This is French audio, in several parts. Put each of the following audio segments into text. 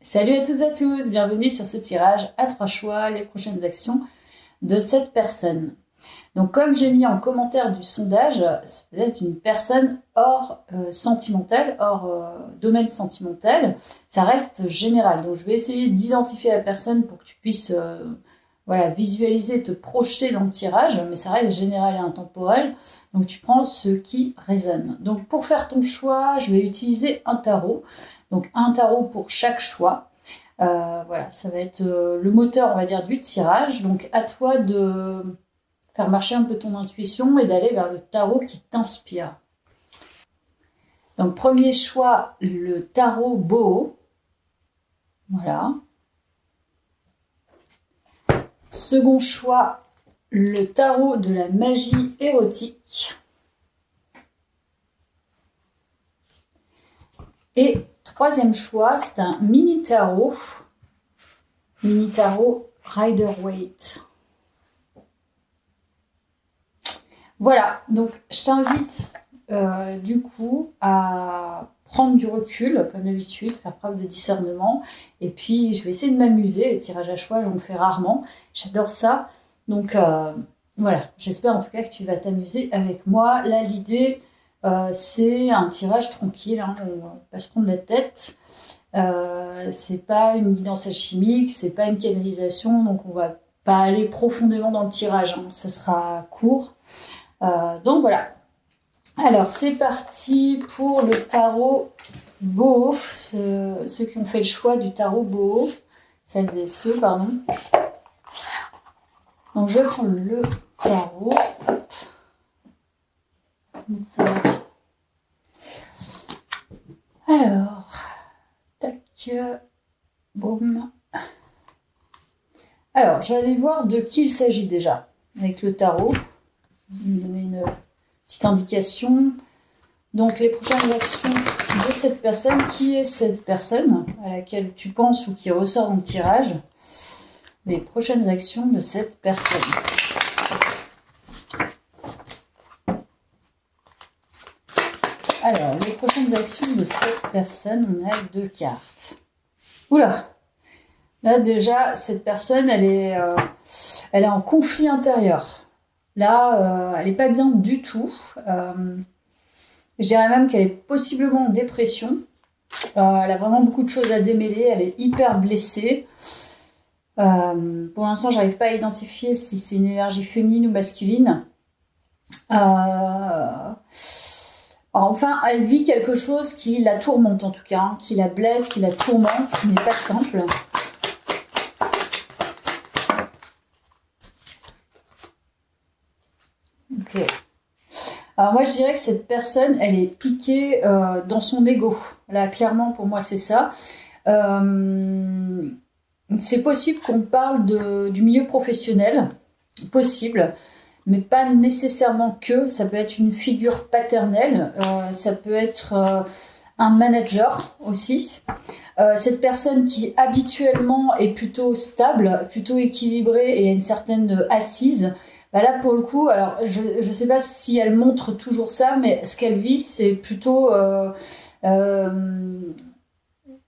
Salut à toutes et à tous, bienvenue sur ce tirage à 3 choix, les prochaines actions de cette personne. Donc comme j'ai mis en commentaire du sondage, c'est peut-être une personne hors sentimentale, hors domaine sentimental, ça reste général. Donc je vais essayer d'identifier la personne pour que tu puisses visualiser, te projeter dans le tirage, mais ça reste général et intemporel, donc tu prends ce qui résonne. Donc pour faire ton choix, je vais utiliser un tarot. Donc un tarot pour chaque choix. Ça va être le moteur, on va dire, du tirage. Donc à toi de faire marcher un peu ton intuition et d'aller vers le tarot qui t'inspire. Donc premier choix, le tarot Boho. Voilà. Second choix, le tarot de la magie érotique. Et troisième choix, c'est un mini tarot Rider-Waite. Voilà, donc je t'invite du coup à prendre du recul, comme d'habitude, faire preuve de discernement. Et puis, je vais essayer de m'amuser. Les tirages à choix, j'en le fais rarement. J'adore ça. Donc, voilà, j'espère en tout cas que tu vas t'amuser avec moi. Là, l'idée, c'est un tirage tranquille. Hein, on va pas se prendre la tête. C'est pas une guidance alchimique, c'est pas une canalisation. Donc, on va pas aller profondément dans le tirage. Hein, ça sera court. Donc, voilà. Alors, c'est parti pour le tarot Boho, ceux qui ont fait le choix du tarot Boho, celles et ceux, pardon. Donc, je vais prendre le tarot. Alors, tac, boum. Alors, je vais aller voir de qui il s'agit déjà avec le tarot. Je vais me donner une petite indication. Donc, les prochaines actions de cette personne. Qui est cette personne à laquelle tu penses ou qui ressort dans le tirage? Les prochaines actions de cette personne. Alors, les prochaines actions de cette personne, on a 2 cartes. Oula! Là, déjà, cette personne, elle est en conflit intérieur. Là, elle n'est pas bien du tout. Je dirais même qu'elle est possiblement en dépression. Elle a vraiment beaucoup de choses à démêler. Elle est hyper blessée. Pour l'instant, j'arrive pas à identifier si c'est une énergie féminine ou masculine. Enfin, elle vit quelque chose qui la tourmente en tout cas, hein, qui la blesse, qui la tourmente, qui n'est pas simple. Ok. Alors moi, je dirais que cette personne, elle est piquée dans son ego. Là, clairement, pour moi, c'est ça. C'est possible qu'on parle du milieu professionnel, possible, mais pas nécessairement que. Ça peut être une figure paternelle, ça peut être un manager aussi. Cette personne qui habituellement est plutôt stable, plutôt équilibrée et a une certaine assise, bah là pour le coup, alors je ne sais pas si elle montre toujours ça, mais ce qu'elle vit, c'est plutôt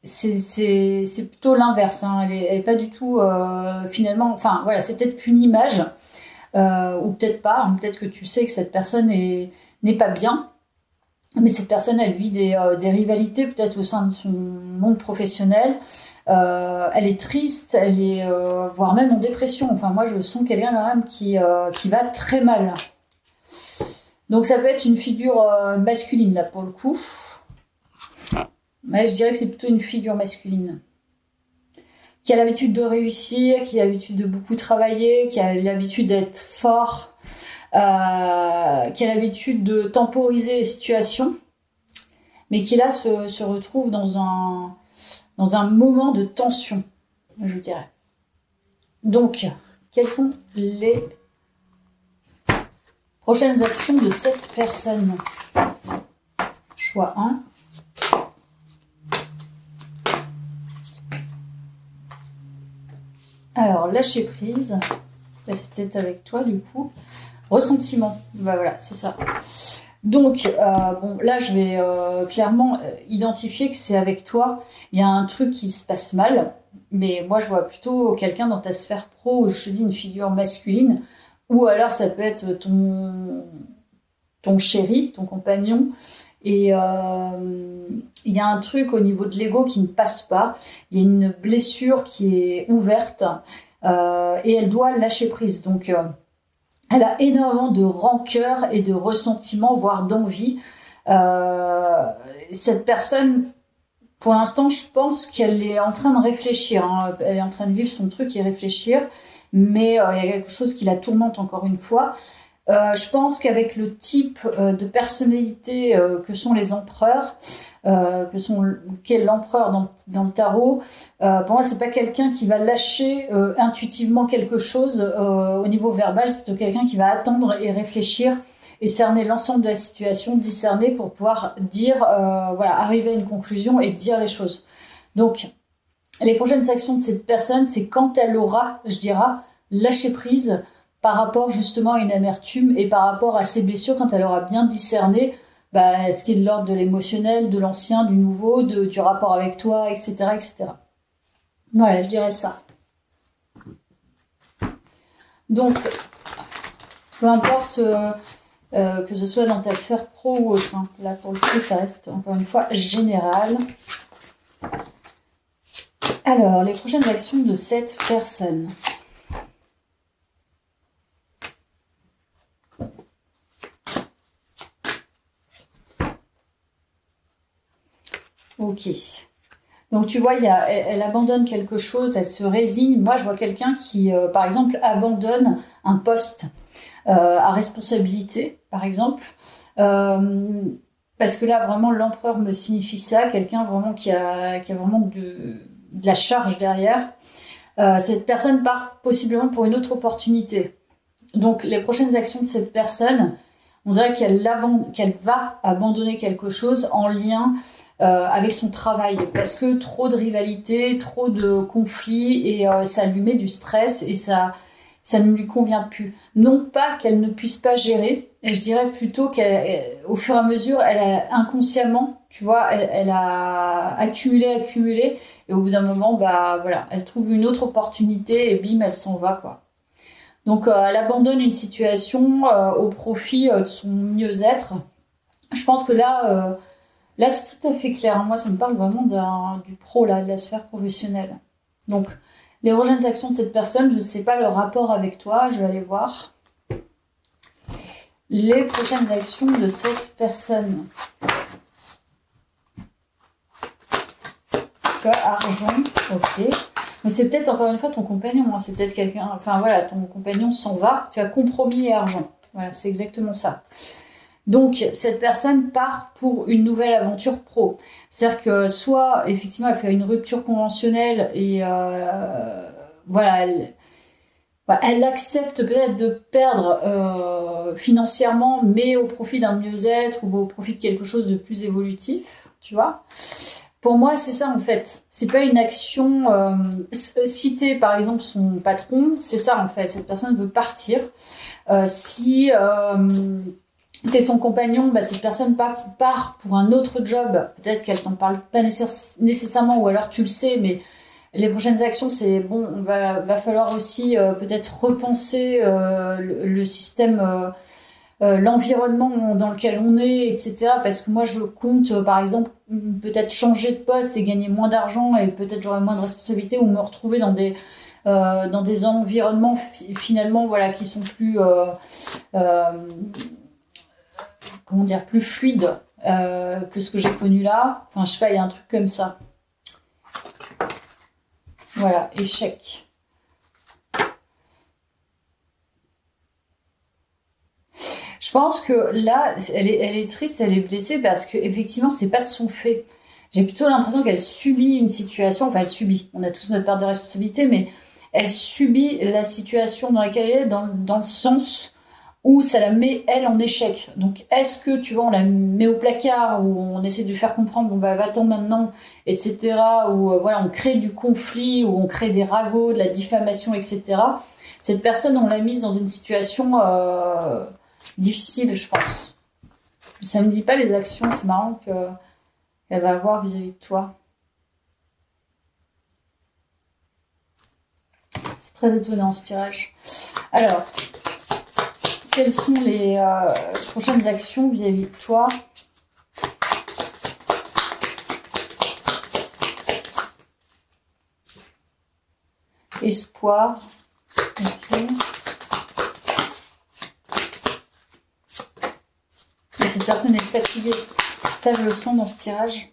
c'est plutôt l'inverse. Hein. Elle est pas du tout finalement. Enfin voilà, c'est peut-être qu'une image ou peut-être pas. Hein. Peut-être que tu sais que cette personne n'est pas bien. Mais cette personne, elle vit des rivalités peut-être au sein de son monde professionnel. Elle est triste, elle est voire même en dépression. Enfin, moi, je sens quelqu'un quand même qui va très mal. Donc, ça peut être une figure masculine, là, pour le coup. Ouais, je dirais que c'est plutôt une figure masculine. Qui a l'habitude de réussir, qui a l'habitude de beaucoup travailler, qui a l'habitude d'être fort. Qui a l'habitude de temporiser les situations, mais qui là se retrouve dans un moment de tension, je dirais. Donc, quelles sont les prochaines actions de cette personne? Choix 1. Alors, lâcher prise. C'est peut-être avec toi, du coup. Ressentiment, bah voilà, c'est ça. Donc, bon, là, je vais clairement identifier que c'est avec toi. Il y a un truc qui se passe mal, mais moi, je vois plutôt quelqu'un dans ta sphère pro, je te dis une figure masculine, ou alors ça peut être ton chéri, ton compagnon, et il y a un truc au niveau de l'ego qui ne passe pas. Il y a une blessure qui est ouverte et elle doit lâcher prise. Donc, elle a énormément de rancœur et de ressentiment, voire d'envie. Cette personne, pour l'instant, je pense qu'elle est en train de réfléchir. Hein. Elle est en train de vivre son truc et réfléchir. Mais il y a quelque chose qui la tourmente encore une fois. Je pense qu'avec le type de personnalité que sont les empereurs, qu'est l'empereur dans le tarot, pour moi c'est pas quelqu'un qui va lâcher intuitivement quelque chose au niveau verbal, c'est plutôt quelqu'un qui va attendre et réfléchir et cerner l'ensemble de la situation, discerner pour pouvoir dire, voilà, arriver à une conclusion et dire les choses. Donc les prochaines actions de cette personne, c'est quand elle aura, je dirais, lâché prise par rapport justement à une amertume et par rapport à ses blessures, quand elle aura bien discerné ce qui est de l'ordre de l'émotionnel, de l'ancien, du nouveau, du rapport avec toi, etc., etc. Voilà, je dirais ça. Donc, peu importe que ce soit dans ta sphère pro ou autre, hein. Là pour le coup ça reste encore une fois général. Alors, les prochaines actions de cette personne. Ok. Donc tu vois, elle abandonne quelque chose, elle se résigne. Moi, je vois quelqu'un qui, par exemple, abandonne un poste à responsabilité, par exemple. Parce que là, vraiment, l'empereur me signifie ça. Quelqu'un vraiment qui a vraiment de la charge derrière. Cette personne part possiblement pour une autre opportunité. Donc, les prochaines actions de cette personne, on dirait qu'elle va abandonner quelque chose en lien avec son travail, parce que trop de rivalité, trop de conflits, et ça lui met du stress et ça ne lui convient plus. Non pas qu'elle ne puisse pas gérer, et je dirais plutôt qu'au fur et à mesure, elle a inconsciemment, tu vois, elle a accumulé, et au bout d'un moment, voilà, elle trouve une autre opportunité et bim, elle s'en va, quoi. Donc, elle abandonne une situation au profit de son mieux-être. Je pense que là, c'est tout à fait clair. Moi, ça me parle vraiment du pro, là, de la sphère professionnelle. Donc, les prochaines actions de cette personne, je ne sais pas le rapport avec toi, je vais aller voir. Les prochaines actions de cette personne. Argent, ok. Mais c'est peut-être encore une fois ton compagnon, hein. C'est peut-être quelqu'un, enfin voilà, ton compagnon s'en va, tu as compromis et argent. Voilà, c'est exactement ça. Donc, cette personne part pour une nouvelle aventure pro. C'est-à-dire que soit, effectivement, elle fait une rupture conventionnelle et voilà, elle accepte peut-être de perdre financièrement, mais au profit d'un mieux-être ou au profit de quelque chose de plus évolutif, tu vois. Pour moi, c'est ça en fait. C'est pas une action citer par exemple son patron, c'est ça en fait. Cette personne veut partir. Si t'es son compagnon, cette personne part pour un autre job. Peut-être qu'elle t'en parle pas nécessairement, ou alors tu le sais, mais les prochaines actions, c'est bon. Va falloir aussi peut-être repenser le système. L'environnement dans lequel on est, etc. Parce que moi, je compte, par exemple, peut-être changer de poste et gagner moins d'argent et peut-être j'aurai moins de responsabilités ou me retrouver dans des environnements finalement, voilà, qui sont plus, comment dire, plus fluides que ce que j'ai connu là. Enfin, je sais pas, il y a un truc comme ça. Voilà, échec. Je pense que là, elle est triste, elle est blessée parce que effectivement, c'est pas de son fait. J'ai plutôt l'impression qu'elle subit une situation. Enfin, elle subit. On a tous notre part de responsabilité, mais elle subit la situation dans laquelle elle est, dans le sens où ça la met elle en échec. Donc, est-ce que tu vois, on la met au placard ou on essaie de lui faire comprendre, bon va-t'en maintenant, etc. Ou voilà, on crée du conflit, ou on crée des ragots, de la diffamation, etc. Cette personne, on l'a mise dans une situation difficile, je pense. Ça me dit pas les actions, c'est marrant qu'elle va avoir vis-à-vis de toi. C'est très étonnant ce tirage. Alors, quelles sont les prochaines actions vis-à-vis de toi? Espoir. Ok. Et cette personne est fatiguée. Ça, je le sens dans ce tirage.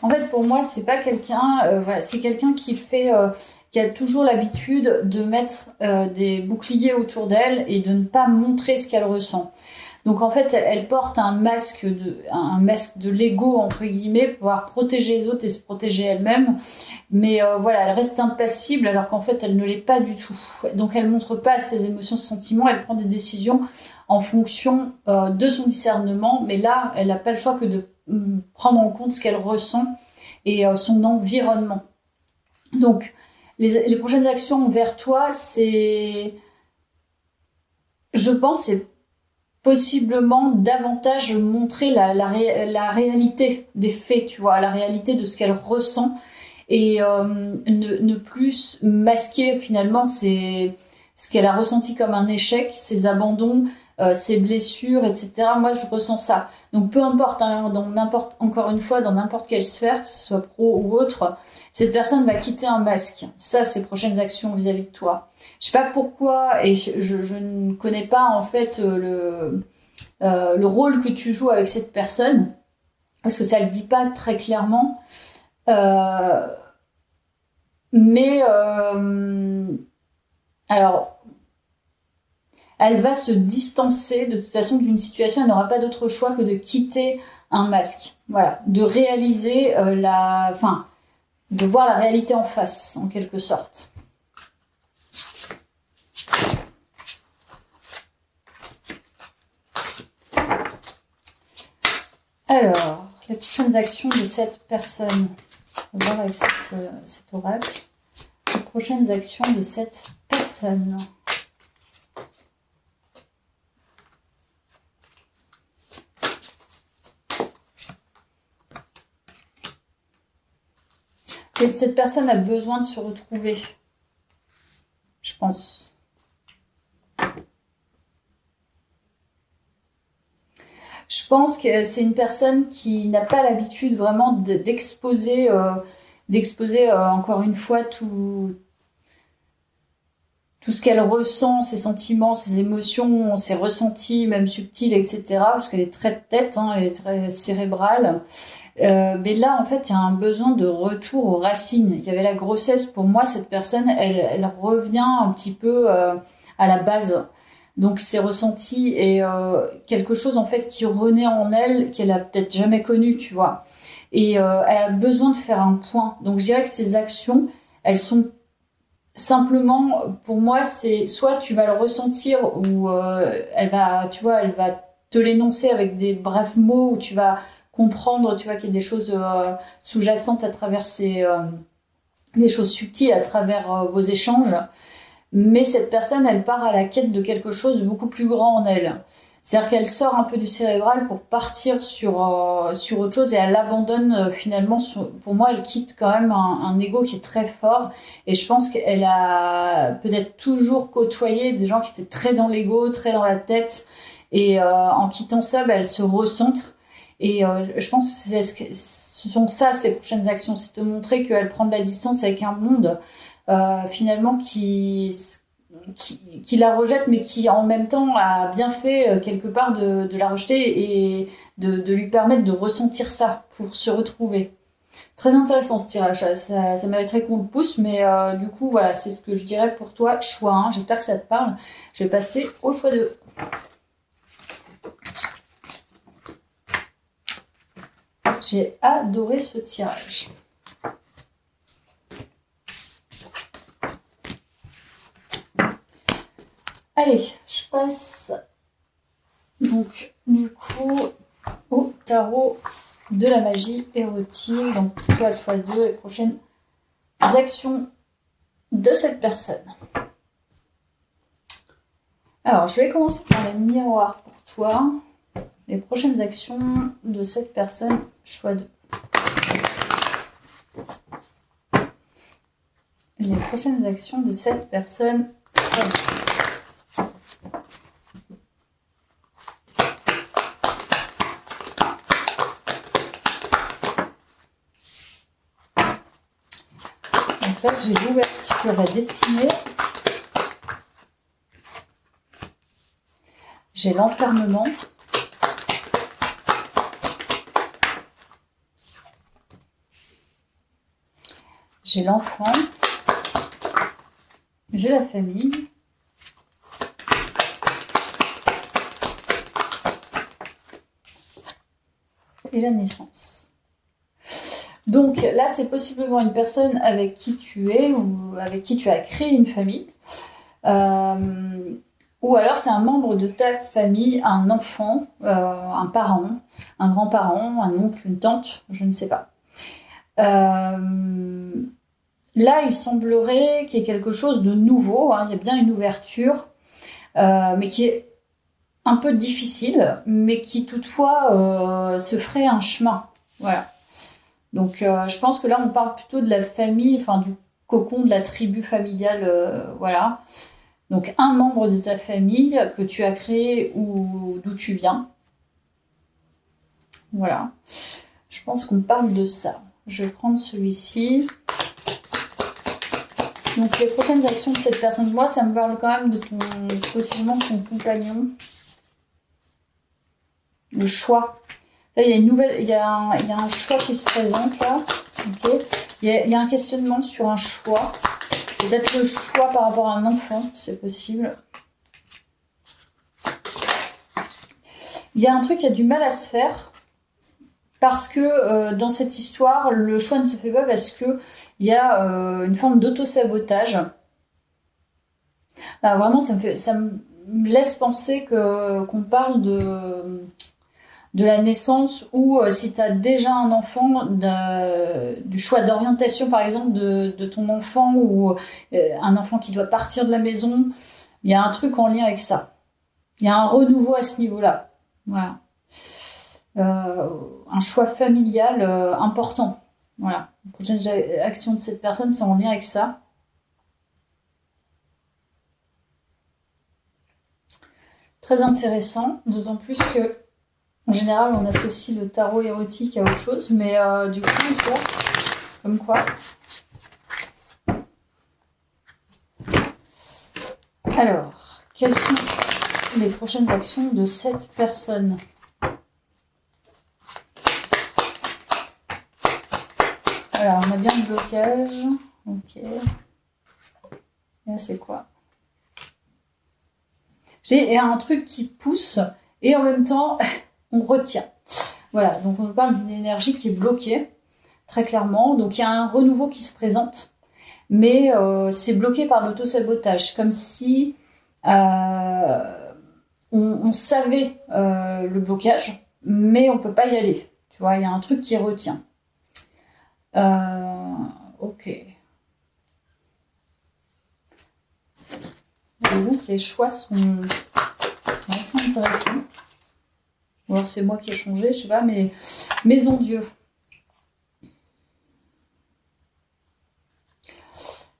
En fait, pour moi, c'est pas quelqu'un, voilà, c'est quelqu'un qui a toujours l'habitude de mettre des boucliers autour d'elle et de ne pas montrer ce qu'elle ressent. Donc en fait, elle porte un masque de l'ego entre guillemets pour pouvoir protéger les autres et se protéger elle-même. Mais voilà, elle reste impassible alors qu'en fait, elle ne l'est pas du tout. Donc elle montre pas ses émotions, ses sentiments. Elle prend des décisions en fonction de son discernement. Mais là, elle n'a pas le choix que de prendre en compte ce qu'elle ressent et son environnement. Donc les prochaines actions envers toi, c'est, je pense, c'est possiblement davantage montrer la réalité des faits, tu vois, la réalité de ce qu'elle ressent et ne plus masquer finalement ce qu'elle a ressenti comme un échec, ses abandons, ses blessures, etc. Moi, je ressens ça. Donc, peu importe, hein, encore une fois, dans n'importe quelle sphère, que ce soit pro ou autre, cette personne va quitter un masque. Ça, ses prochaines actions vis-à-vis de toi. Je sais pas pourquoi, et je ne connais pas en fait le rôle que tu joues avec cette personne, parce que ça le dit pas très clairement. Mais alors, elle va se distancer de toute façon d'une situation. Elle n'aura pas d'autre choix que de quitter un masque. Voilà, de réaliser de voir la réalité en face, en quelque sorte. Alors, les prochaines actions de cette personne. On va voir avec cet oracle. Les prochaines actions de cette personne. Et cette personne a besoin de se retrouver, je pense. Je pense que c'est une personne qui n'a pas l'habitude vraiment d'exposer, encore une fois tout ce qu'elle ressent, ses sentiments, ses émotions, ses ressentis, même subtils, etc. Parce qu'elle est très tête, hein, elle est très cérébrale. Mais là, en fait, il y a un besoin de retour aux racines. Il y avait la grossesse. Pour moi, cette personne, elle revient un petit peu à la base. Donc, ses ressentis et quelque chose, en fait, qui renaît en elle, qu'elle a peut-être jamais connu, tu vois. Et elle a besoin de faire un point. Donc, je dirais que ces actions, elles sont simplement, pour moi, c'est soit tu vas le ressentir ou elle va te l'énoncer avec des brefs mots où tu vas comprendre, tu vois, qu'il y a des choses sous-jacentes à travers des choses subtiles à travers vos échanges. Mais cette personne, elle part à la quête de quelque chose de beaucoup plus grand en elle. C'est-à-dire qu'elle sort un peu du cérébral pour partir sur autre chose et elle abandonne finalement, pour moi, elle quitte quand même un ego qui est très fort. Et je pense qu'elle a peut-être toujours côtoyé des gens qui étaient très dans l'ego, très dans la tête. Et en quittant ça, elle se recentre. Et je pense que ce sont ça, ses prochaines actions. C'est de montrer qu'elle prend de la distance avec un monde finalement qui la rejette, mais qui en même temps a bien fait quelque part de la rejeter et de lui permettre de ressentir ça pour se retrouver. Très intéressant ce tirage, ça mériterait qu'on le pousse, mais du coup voilà, c'est ce que je dirais pour toi, choix 1, j'espère que ça te parle. Je vais passer au choix 2. J'ai adoré ce tirage. Allez, je passe donc du coup au tarot de la magie érotique. Donc, toi, le choix 2, les prochaines actions de cette personne. Alors, je vais commencer par les miroirs pour toi. Les prochaines actions de cette personne, choix 2. Les prochaines actions de cette personne, choix 2. En fait, j'ai l'ouverture, la destinée. J'ai l'enfermement. J'ai l'enfant. J'ai la famille. Et la naissance. Donc là, c'est possiblement une personne avec qui tu es ou avec qui tu as créé une famille. Ou alors c'est un membre de ta famille, un enfant, un parent, un grand-parent, un oncle, une tante, je ne sais pas. Là, il semblerait qu'il y ait quelque chose de nouveau, hein, il y a bien une ouverture, mais qui est un peu difficile, mais qui toutefois se ferait un chemin. Voilà. Donc je pense que là, on parle plutôt de la famille, enfin du cocon de la tribu familiale, voilà. Donc un membre de ta famille que tu as créé ou d'où tu viens. Voilà. Je pense qu'on parle de ça. Je vais prendre celui-ci. Donc les prochaines actions de cette personne, moi ça me parle quand même de possiblement ton compagnon. Le choix. Là il y a une nouvelle, il y a un choix qui se présente là. Okay. Il y a un questionnement sur un choix. Peut-être le choix par rapport à un enfant, c'est possible. Il y a un truc qui a du mal à se faire parce que dans cette histoire, le choix ne se fait pas parce que il y a une forme d'auto-sabotage. Là, vraiment, ça me laisse penser qu'on parle de la naissance ou si tu as déjà un enfant, du choix d'orientation par exemple de ton enfant ou un enfant qui doit partir de la maison, il y a un truc en lien avec ça. Il y a un renouveau à ce niveau-là. Voilà. Un choix familial important. Voilà. La prochaine action de cette personne, c'est en lien avec ça. Très intéressant, d'autant plus que en général, on associe le tarot érotique à autre chose, mais du coup, tu vois, comme quoi. Alors, quelles sont les prochaines actions de cette personne? Alors, on a bien le blocage. Ok. Et là, c'est quoi? J'ai un truc qui pousse et en même temps... on retient. Voilà, donc on parle d'une énergie qui est bloquée, très clairement. Donc il y a un renouveau qui se présente, mais c'est bloqué par l'auto-sabotage, comme si on savait le blocage, mais on peut pas y aller. Tu vois, il y a un truc qui retient. Ok. J'avoue que les choix sont assez intéressants. Ou alors c'est moi qui ai changé, je sais pas, mais Maison Dieu.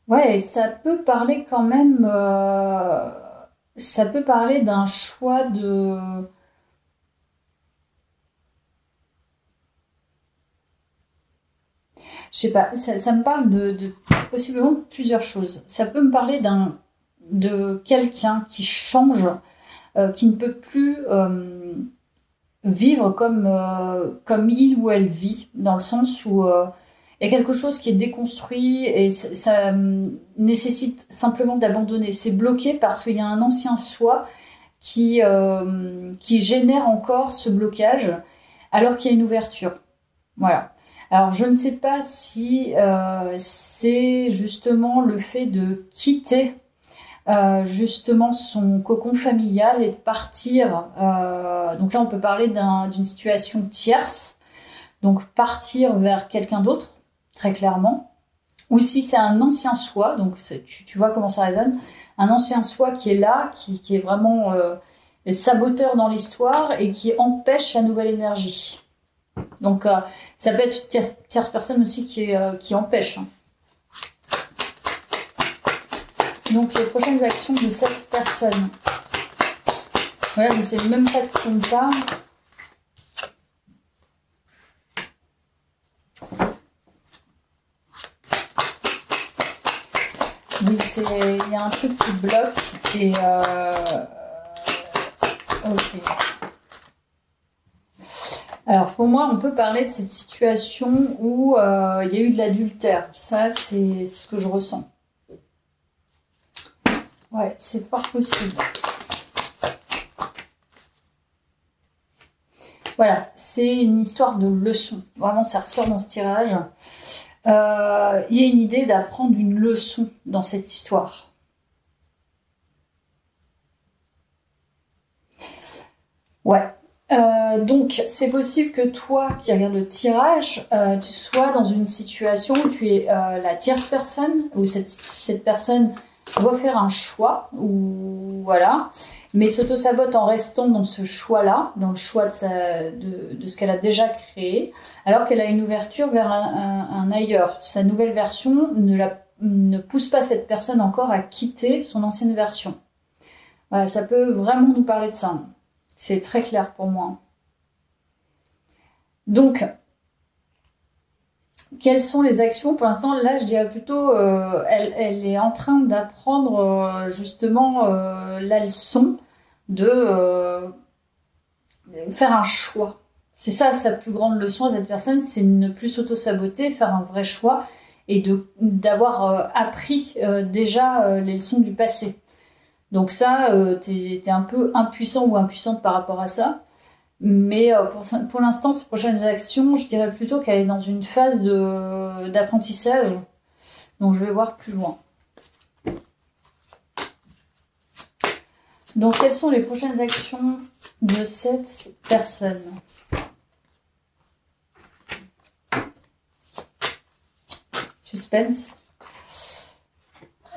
Ouais, ça peut parler quand même. Ça peut parler d'un choix de. Je sais pas, ça me parle de possiblement plusieurs choses. Ça peut me parler de quelqu'un qui change, qui ne peut plus. Vivre comme il ou elle vit, dans le sens où il y a quelque chose qui est déconstruit et ça nécessite simplement d'abandonner. C'est bloqué parce qu'il y a un ancien soi qui génère encore ce blocage alors qu'il y a une ouverture. Voilà. Alors je ne sais pas si c'est justement le fait de quitter justement son cocon familial et de partir. Donc là, on peut parler d'une situation tierce. donc partir vers quelqu'un d'autre, très clairement. Ou si c'est un ancien soi, donc tu vois comment ça résonne, un ancien soi qui est là, qui est vraiment saboteur dans l'histoire et qui empêche la nouvelle énergie. Donc ça peut être une tierce personne aussi qui empêche. Donc les prochaines actions de cette personne. Voilà, je ne sais même pas de qui on parle. Oui, il y a un truc qui bloque et ok. Alors pour moi, on peut parler de cette situation où il y a eu de l'adultère. Ça, c'est ce que je ressens. Ouais, c'est fort possible. Voilà, c'est une histoire de leçon. Vraiment, ça ressort dans ce tirage. Il y a une idée d'apprendre une leçon dans cette histoire. Ouais. Donc, c'est possible que toi, qui regardes le tirage, tu sois dans une situation où tu es la tierce personne, où cette personne doit faire un choix, ou voilà, mais s'auto-sabote en restant dans ce choix-là, dans le choix de ce qu'elle a déjà créé, alors qu'elle a une ouverture vers un ailleurs. Sa nouvelle version ne pousse pas cette personne encore à quitter son ancienne version. Voilà, ça peut vraiment nous parler de ça. C'est très clair pour moi. Donc, quelles sont les actions? Pour l'instant, là, je dirais plutôt, elle est en train d'apprendre justement la leçon de faire un choix. C'est ça sa plus grande leçon à cette personne, c'est ne plus s'auto-saboter, faire un vrai choix et d'avoir appris déjà les leçons du passé. Donc ça, t'es un peu impuissant ou impuissante par rapport à ça. Mais pour l'instant, ces prochaines actions, je dirais plutôt qu'elle est dans une phase d'apprentissage. Donc je vais voir plus loin. Donc quelles sont les prochaines actions de cette personne? Suspense.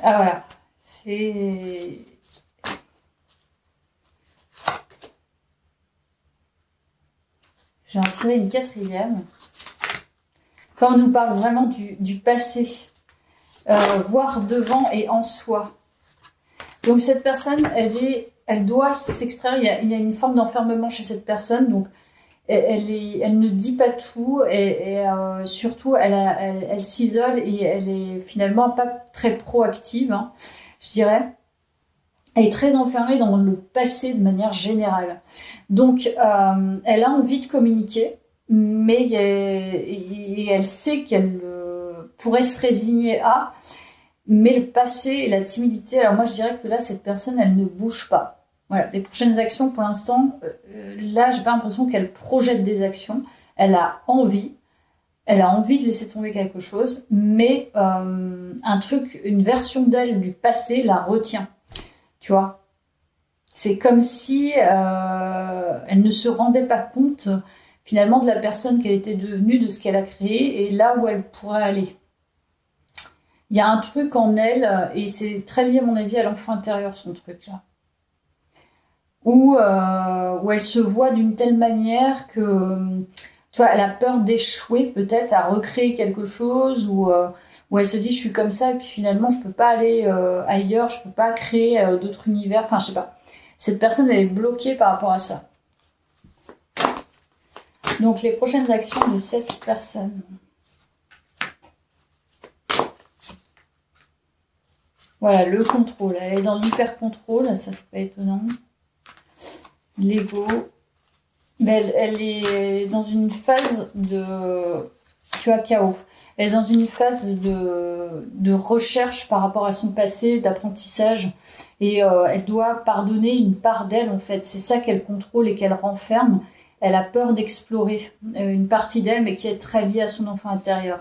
Ah voilà. C'est... J'ai en tiré une quatrième. Quand on nous parle vraiment du passé, voir devant et en soi. Donc cette personne, elle doit s'extraire. Il y a une forme d'enfermement chez cette personne. Donc elle ne dit pas tout et surtout elle s'isole et elle est finalement pas très proactive, hein, je dirais. Elle est très enfermée dans le passé de manière générale. Donc, elle a envie de communiquer, mais elle sait qu'elle pourrait se résigner à, mais le passé et la timidité, alors moi je dirais que là, cette personne, elle ne bouge pas. Voilà, les prochaines actions, pour l'instant, là, j'ai pas l'impression qu'elle projette des actions. Elle a envie de laisser tomber quelque chose, mais un truc, une version d'elle du passé la retient. Tu vois, c'est comme si elle ne se rendait pas compte finalement de la personne qu'elle était devenue, de ce qu'elle a créé et là où elle pourrait aller. Il y a un truc en elle, et c'est très lié à mon avis à l'enfant intérieur, son truc-là, où elle se voit d'une telle manière que, tu vois, elle a peur d'échouer peut-être à recréer quelque chose, où elle se dit je suis comme ça et puis finalement je peux pas aller ailleurs, je peux pas créer d'autres univers, enfin je sais pas. Cette personne elle est bloquée par rapport à ça. Donc les prochaines actions de cette personne. Voilà, le contrôle. Elle est dans l'hyper-contrôle, ça c'est pas étonnant. L'ego. Elle est dans une phase de, tu vois, chaos. Elle est dans une phase de recherche par rapport à son passé, d'apprentissage. Et elle doit pardonner une part d'elle, en fait. C'est ça qu'elle contrôle et qu'elle renferme. Elle a peur d'explorer une partie d'elle, mais qui est très liée à son enfant intérieur.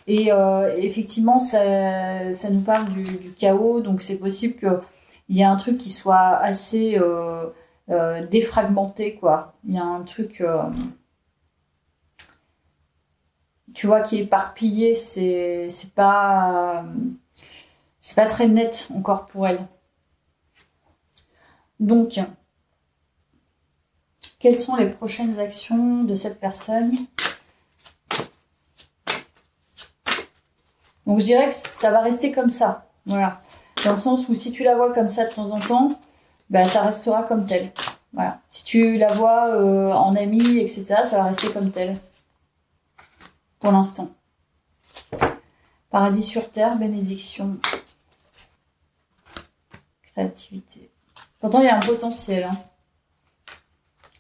Et effectivement, ça nous parle du chaos. Donc, c'est possible qu'il y ait un truc qui soit assez défragmenté, quoi. Il y a un truc... tu vois, qui est éparpillé, c'est pas très net encore pour elle. Donc, quelles sont les prochaines actions de cette personne? Donc, je dirais que ça va rester comme ça. Voilà. Dans le sens où si tu la vois comme ça de temps en temps, bah, ça restera comme tel. Voilà. Si tu la vois en amie, etc., ça va rester comme tel. Pour l'instant. Paradis sur terre, bénédiction. Créativité. Pourtant, il y a un potentiel. Hein.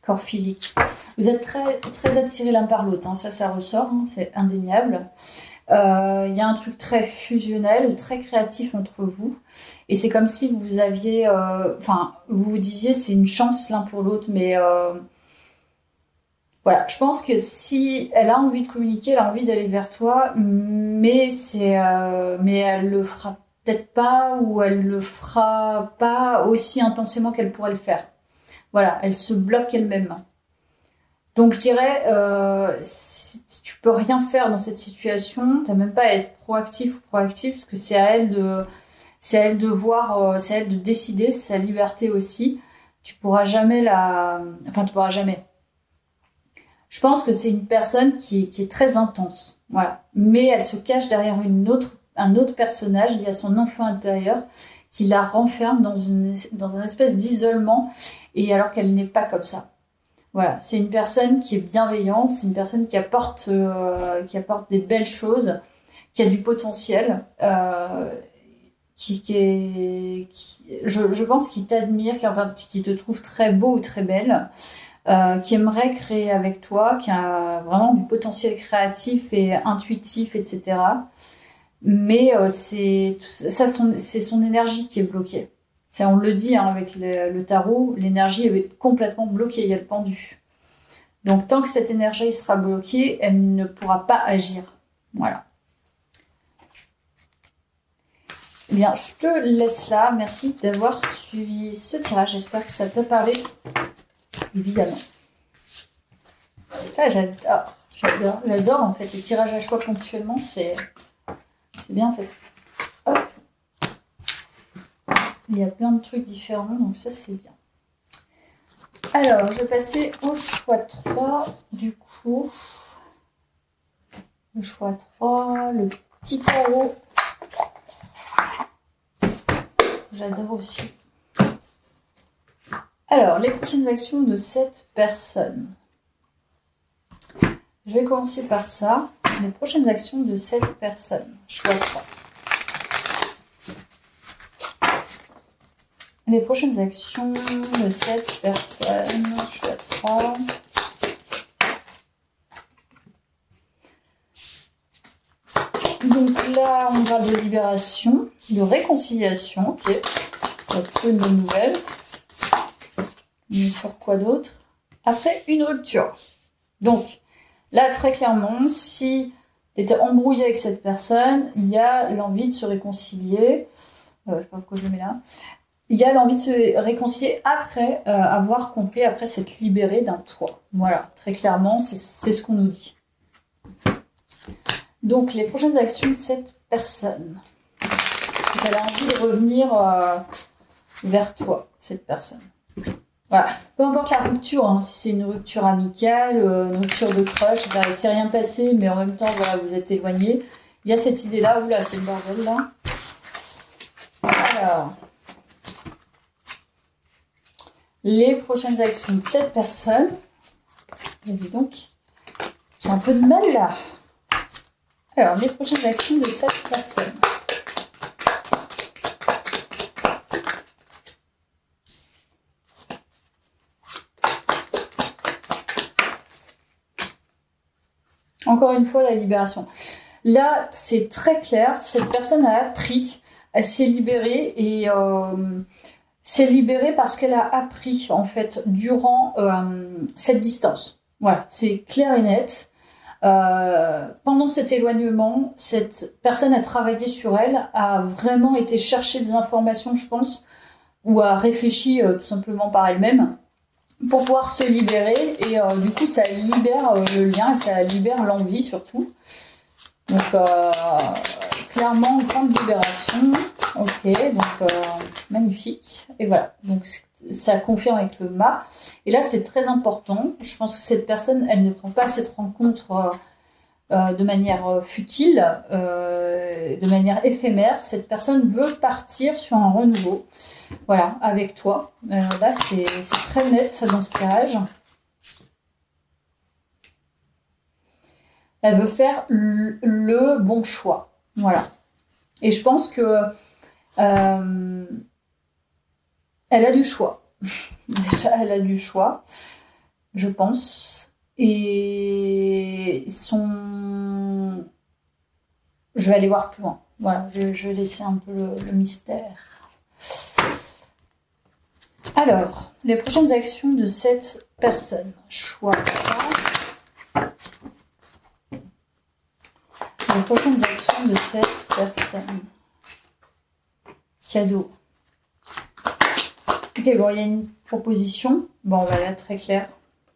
Corps physique. Vous êtes très, très attirés l'un par l'autre. Hein. Ça ressort. Hein. C'est indéniable. Il y a un truc très fusionnel, très créatif entre vous. Et c'est comme si vous aviez... vous vous disiez c'est une chance l'un pour l'autre. Mais voilà, je pense que si elle a envie de communiquer, elle a envie d'aller vers toi, mais elle le fera peut-être pas, ou elle le fera pas aussi intensément qu'elle pourrait le faire. Voilà, elle se bloque elle-même. Donc je dirais, si tu peux rien faire dans cette situation, t'as même pas à être proactif ou proactif, parce que c'est à elle de voir, c'est à elle de décider, c'est sa liberté aussi. Tu pourras jamais tu pourras jamais. Je pense que c'est une personne qui est très intense, voilà. Mais elle se cache derrière un autre personnage, il y a son enfant intérieur qui la renferme dans un espèce d'isolement, et alors qu'elle n'est pas comme ça. Voilà, c'est une personne qui est bienveillante, c'est une personne qui apporte des belles choses, qui a du potentiel, je pense qu'il t'admire, qui te trouve très beau ou très belle, qui aimerait créer avec toi, qui a vraiment du potentiel créatif et intuitif, etc. Mais c'est son énergie qui est bloquée. On le dit hein, avec le tarot, l'énergie est complètement bloquée, il y a le pendu. Donc tant que cette énergie sera bloquée, elle ne pourra pas agir. Voilà. Eh bien, je te laisse là. Merci d'avoir suivi ce tirage. J'espère que ça t'a parlé. Évidemment. Ça, j'adore en fait les tirages à choix ponctuellement. C'est bien parce que hop, il y a plein de trucs différents, donc ça c'est bien. Alors, je vais passer au choix 3, du coup. Le choix 3, le petit tarot. J'adore aussi. Alors, les prochaines actions de cette personne. Je vais commencer par ça. Les prochaines actions de cette personne. Choix 3. Les prochaines actions de cette personne. Choix 3. Donc là, on parle de libération, de réconciliation. Ok. Ça peut une bonne nouvelle. Mais sur quoi d'autre? Après, une rupture. Donc, là, très clairement, si tu étais embrouillé avec cette personne, il y a l'envie de se réconcilier. Je ne sais pas pourquoi je le mets là. Il y a l'envie de se réconcilier après avoir compris, après s'être libéré d'un poids. Voilà, très clairement, c'est ce qu'on nous dit. Donc, les prochaines actions de cette personne. Elle a envie de revenir vers toi, cette personne. Voilà. Peu importe la rupture, hein, si c'est une rupture amicale, une rupture de crush, ça ne s'est rien passé, mais en même temps, voilà, vous êtes éloignés. Il y a cette idée-là, oula, c'est le bordel là. Alors, les prochaines actions de cette personne. Et dis donc, j'ai un peu de mal là. Alors, les prochaines actions de cette personne. Encore une fois, la libération. Là, c'est très clair. Cette personne a appris, elle s'est libérée et s'est libérée parce qu'elle a appris, en fait, durant cette distance. Voilà, c'est clair et net. Pendant cet éloignement, cette personne a travaillé sur elle, a vraiment été chercher des informations, je pense, ou a réfléchi tout simplement par elle-même. pour pouvoir se libérer. Et du coup, ça libère le lien et ça libère l'envie surtout. Donc, clairement, grande libération. Ok, donc magnifique. Et voilà, donc ça confirme avec le mât. Et là, c'est très important. Je pense que cette personne, elle ne prend pas cette rencontre de manière futile, de manière éphémère. Cette personne veut partir sur un renouveau. Voilà, avec toi. Là, c'est très net dans ce tirage. Elle veut faire le bon choix. Voilà. Et je pense que elle a du choix. Déjà, elle a du choix, je pense. Et je vais aller voir plus loin. Voilà, je vais laisser un peu le mystère. Alors, les prochaines actions de cette personne. Choix. Les prochaines actions de cette personne. Cadeau. Ok, bon, il y a une proposition. Bon, voilà, très clair.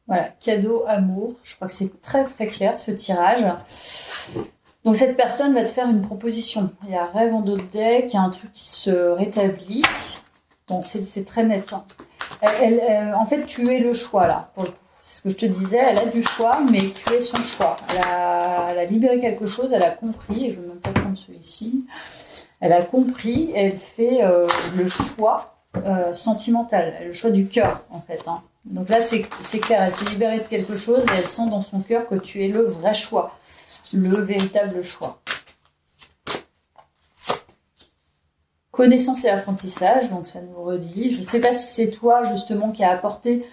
Voilà, cadeau, amour. Je crois que c'est très très clair ce tirage. Donc cette personne va te faire une proposition. Il y a rêve en dos de deck, il y a un truc qui se rétablit. Bon, c'est très net. Hein. En fait, tu es le choix là, pour le coup. C'est ce que je te disais, elle a du choix, mais tu es son choix. Elle a libéré quelque chose, elle a compris, et je ne vais même pas prendre celui-ci. Elle a compris, elle fait le choix sentimental, le choix du cœur en fait. Hein. Donc là, c'est clair, elle s'est libérée de quelque chose et elle sent dans son cœur que tu es le vrai choix, le véritable choix. Connaissance et apprentissage, donc ça nous redit. Je ne sais pas si c'est toi justement qui a apporté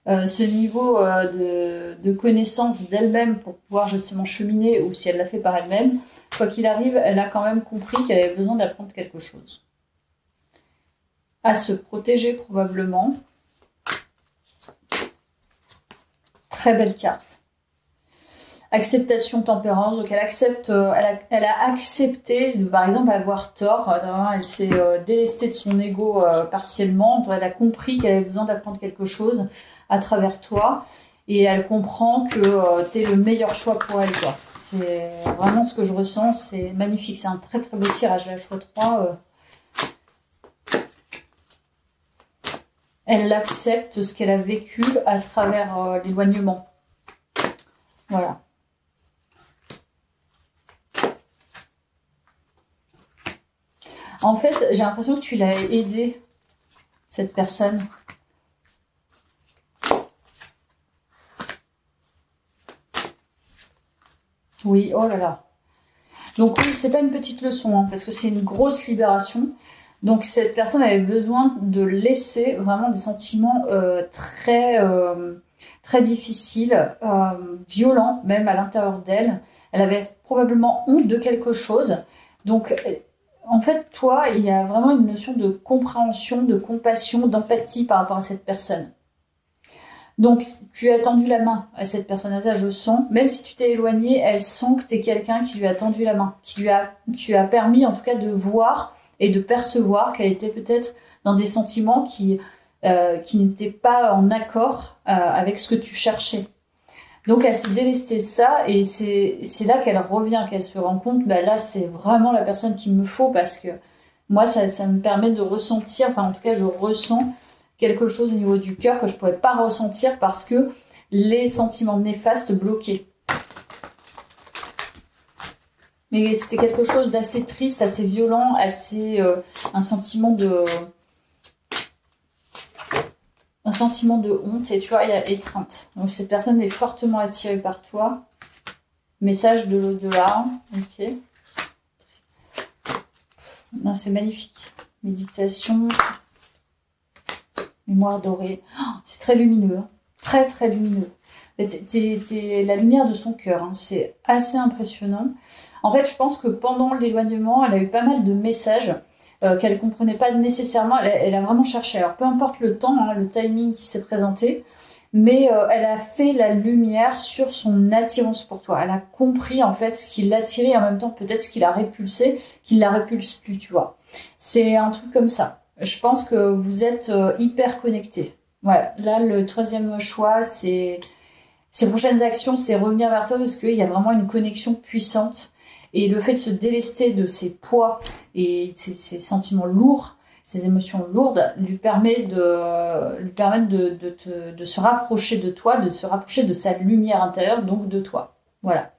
ce niveau de connaissance d'elle-même pour pouvoir justement cheminer ou si elle l'a fait par elle-même. Quoi qu'il arrive, elle a quand même compris qu'elle avait besoin d'apprendre quelque chose. À se protéger probablement. Très belle carte. Acceptation, tempérance. Donc elle accepte, elle a accepté de, par exemple, avoir tort. Elle s'est délestée de son ego partiellement. Donc elle a compris qu'elle avait besoin d'apprendre quelque chose à travers toi. Et elle comprend que tu es le meilleur choix pour elle. Quoi. C'est vraiment ce que je ressens. C'est magnifique. C'est un très très beau tirage. La choix 3. Elle accepte ce qu'elle a vécu à travers l'éloignement. Voilà. En fait, j'ai l'impression que tu l'as aidée, cette personne. Oui, oh là là. Donc oui, c'est pas une petite leçon, hein, parce que c'est une grosse libération. Donc cette personne avait besoin de laisser vraiment des sentiments très difficiles, violents même à l'intérieur d'elle. Elle avait probablement honte de quelque chose. Donc en fait, toi, il y a vraiment une notion de compréhension, de compassion, d'empathie par rapport à cette personne. Donc, tu as tendu la main à cette personne, ça je sens. Même si tu t'es éloigné, elle sent que tu es quelqu'un qui lui a tendu la main, qui lui a permis en tout cas de voir et de percevoir qu'elle était peut-être dans des sentiments qui n'étaient pas en accord avec ce que tu cherchais. Donc elle s'est délestée de ça et c'est là qu'elle revient, qu'elle se rend compte, bah là c'est vraiment la personne qu'il me faut parce que moi ça me permet de ressentir, enfin en tout cas je ressens quelque chose au niveau du cœur que je ne pouvais pas ressentir parce que les sentiments néfastes bloquaient. Mais c'était quelque chose d'assez triste, assez violent, assez un sentiment de honte et tu vois, il y a étreinte. Donc cette personne est fortement attirée par toi. Message de l'au-delà. Ok. Non, c'est magnifique. Méditation. Mémoire dorée. Oh, c'est très lumineux. Hein. Très très lumineux. T'es la lumière de son cœur. Hein. C'est assez impressionnant. En fait, je pense que pendant l'éloignement, elle a eu pas mal de messages qu'elle ne comprenait pas nécessairement. Elle a vraiment cherché. Alors, peu importe le temps, hein, le timing qui s'est présenté, mais elle a fait la lumière sur son attirance pour toi. Elle a compris, en fait, ce qui l'attirait, en même temps, peut-être ce qui l'a répulsé, qui ne la répulse plus, tu vois. C'est un truc comme ça. Je pense que vous êtes hyper connectés. Ouais, là, le troisième choix, c'est ces prochaines actions, c'est revenir vers toi parce qu'il y a vraiment une connexion puissante. Et le fait de se délester de ses poids et ses sentiments lourds, ses émotions lourdes, lui permettre de se rapprocher de toi, de se rapprocher de sa lumière intérieure, donc de toi. Voilà.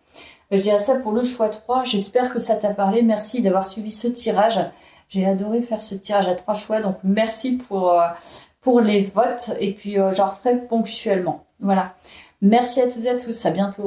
Je dirais ça pour le choix 3. J'espère que ça t'a parlé. Merci d'avoir suivi ce tirage. J'ai adoré faire ce tirage à 3 choix. Donc, merci pour les votes. Et puis, j'en referai ponctuellement. Voilà. Merci à toutes et à tous. À bientôt.